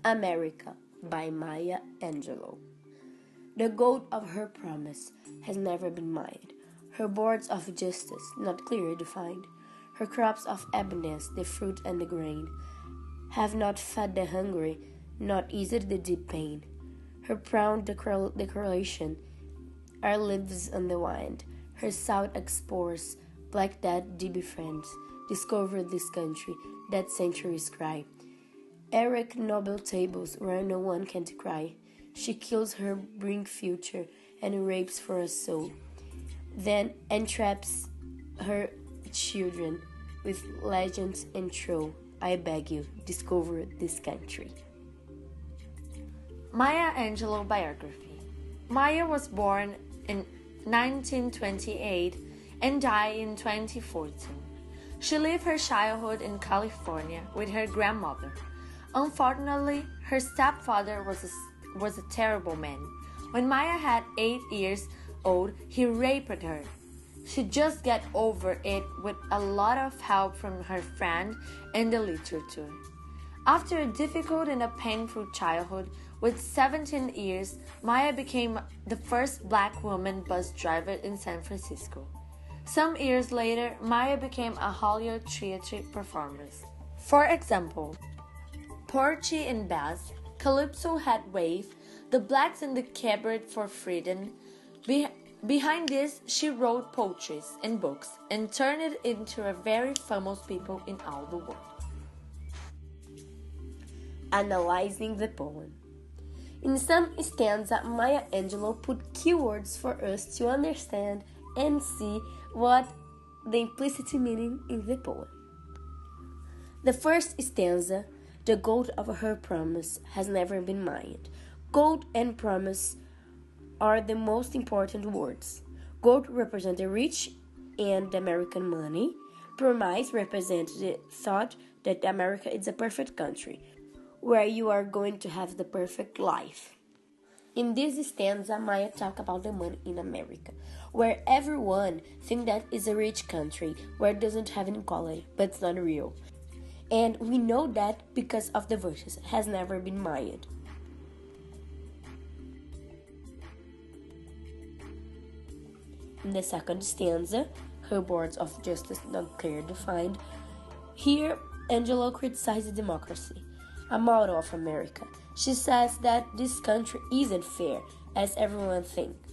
America by Maya Angelou. The goal of her promise has never been mined, her boards of justice not clearly defined, her crops of abundance, the fruit and the grain, have not fed the hungry, not eased the deep pain. Her proud declaration, our lives on the wind, her south explores, black that deep befriends, discover this country, that centuries cry. Eric noble tables where no one can cry. She kills her bring future and rapes for a soul. Then entraps her children with legends and troll. I beg you, discover this country. Maya Angelou biography. Maya was born in 1928 and died in 2014. She lived her childhood in California with her grandmother. Unfortunately, her stepfather was a terrible man. When Maya had 8 years old, he raped her. She just got over it with a lot of help from her friend and the literature. After a difficult and a painful childhood, with 17 years, Maya became the first black woman bus driver in San Francisco. Some years later, Maya became a Hollywood theater performer. For example, Porgy and Bess, Calypso had Wave, The Blacks in the Cabaret for Freedom. Behind this, she wrote poetry and books and turned it into a very famous people in all the world. Analyzing the poem. In some stanza, Maya Angelou put keywords for us to understand and see what the implicit meaning in the poem. The first stanza, the goal of her promise has never been mined. Gold and promise are the most important words. Gold represents the rich and the American money. Promise represents the thought that America is a perfect country, where you are going to have the perfect life. In this stanza, Maya talks about the money in America, where everyone thinks that is a rich country, where it doesn't have inequality, but it's not real. And we know that because of the verses, has never been mined. In the second stanza, her boards of justice not clearly defined. Here, Angelou criticizes democracy, a model of America. She says that this country isn't fair, as everyone thinks.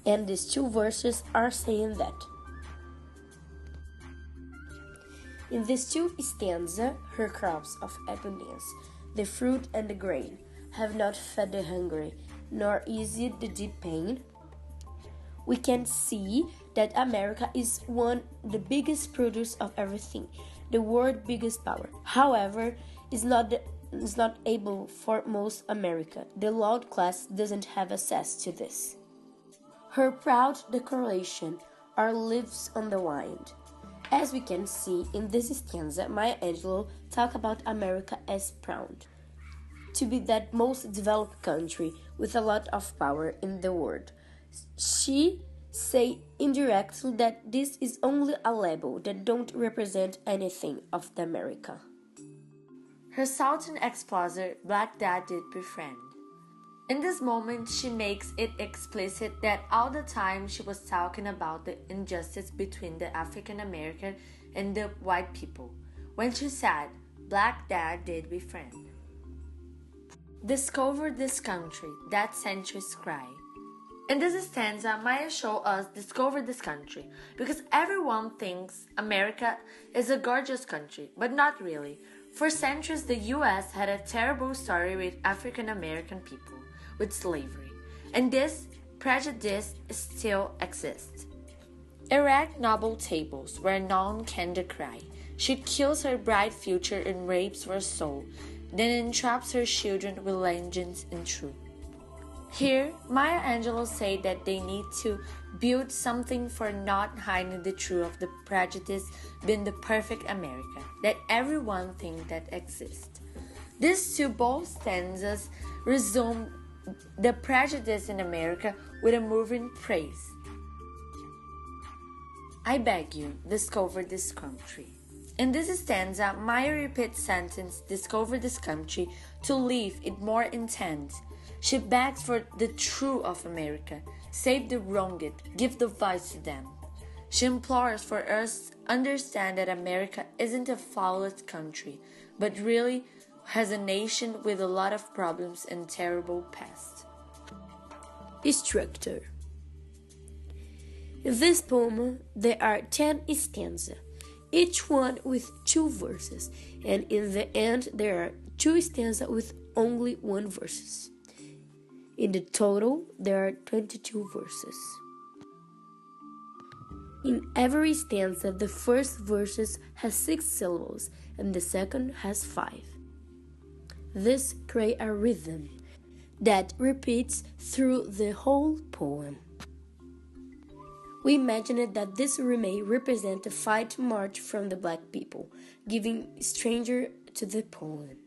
And these two verses are saying that. In these two stanzas, her crops of abundance, the fruit and the grain, have not fed the hungry, nor eased the deep pain. We can see that America is the biggest producer of everything, the world's biggest power. However, is not able for most America. The lower class doesn't have access to this. Her proud declaration, our lives on the wind. As we can see in this stanza, Maya Angelou talks about America as proud to be that most developed country with a lot of power in the world. She say indirectly that this is only a label that don't represent anything of the America. Her Southern ex-sponsor, Black Dad, did befriend. In this moment, she makes it explicit that all the time she was talking about the injustice between the African American and the white people, when she said, Black Dad did befriend. Discover this country, that centuries cry. In this stanza, Maya shows us discover this country because everyone thinks America is a gorgeous country, but not really. For centuries, the U.S. had a terrible story with African American people, with slavery, and this prejudice still exists. Erect noble tables where none can decry. She kills her bright future and rapes her soul, then entraps her children with legends and truth. Here, Maya Angelou said that they need to build something for not hiding the truth of the prejudice being the perfect America that everyone thinks that exists. These two bold stanzas resume the prejudice in America with a moving praise. I beg you, discover this country. In this stanza, Maya repeats sentence, discover this country, to leave it more intense. She begs for the true of America, save the wronged, give the voice to them. She implores for us to understand that America isn't a flawless country, but really has a nation with a lot of problems and terrible past. Structure. In this poem, there are 10 stanzas, each one with 2 verses, and in the end there are 2 stanzas with only 1 verse. In the total, there are 22 verses. In every stanza, the first verse has 6 syllables and the second has 5. This creates a rhythm that repeats through the whole poem. We imagined that this may represent a fight march from the black people, giving stranger to the poem.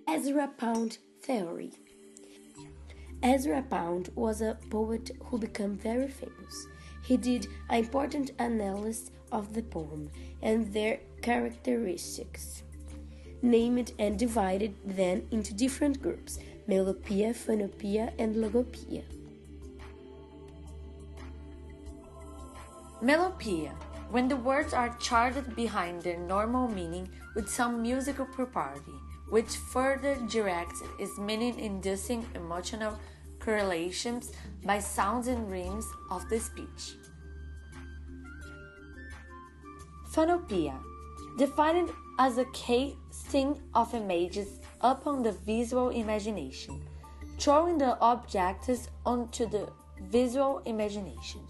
Ezra Pound theory. Ezra Pound was a poet who became very famous. He did an important analysis of the poem and their characteristics, named and divided them into different groups: melopia, phanopia, and logopia. Melopia, when the words are charted behind their normal meaning with some musical property, which further directs its meaning, inducing emotional correlations by sounds and rhythms of the speech. Phanopia, defined as a casting of images upon the visual imagination, throwing the objects onto the visual imagination.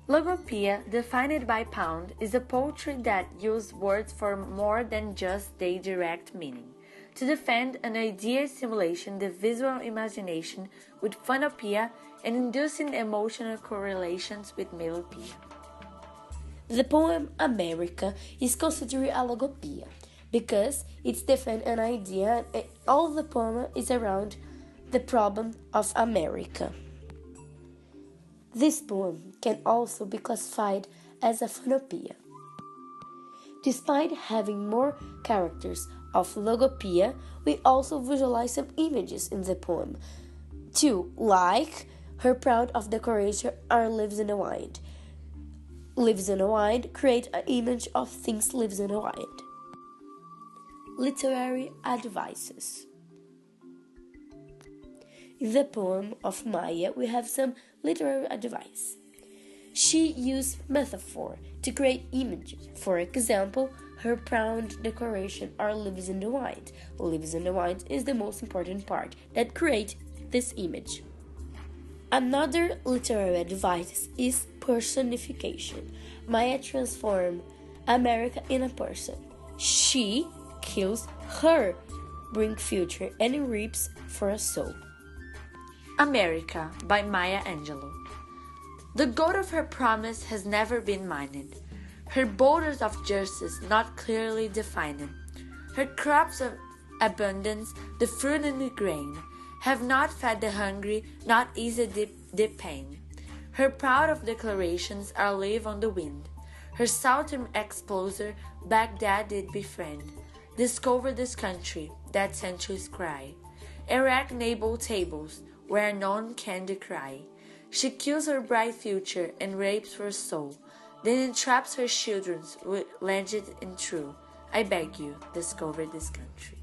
Logopia, defined by Pound, is a poetry that uses words for more than just their direct meaning, to defend an idea stimulation the visual imagination with phanopia and inducing emotional correlations with melopia. The poem America is considered a logopia because it defends an idea and all the poem is around the problem of America. This poem can also be classified as a phanopia. Despite having more characters of logopia, we also visualize some images in the poem, too, like her proud of decoration or lives in a wind. Lives in a wind create an image of things lives in a wind. Literary advices. In the poem of Maya, we have some literary advice. She used metaphor to create images. For example, her proud decoration or lives in the wind. Lives in the wind is the most important part that creates this image. Another literary advice is personification. Maya transforms America in a person. She kills her, brings future, and reaps for a soul. America by Maya Angelou. The goal of her promise has never been mined, her borders of justice not clearly defined. Her crops of abundance, the fruit and the grain, have not fed the hungry, not eased the pain. Her proud of declarations are live on the wind. Her southern exploser, Baghdad did befriend. Discover this country, that centuries cry. Erect naval tables, where none can decry. She kills her bright future and rapes her soul, then entraps her children with legend and true. I beg you, discover this country.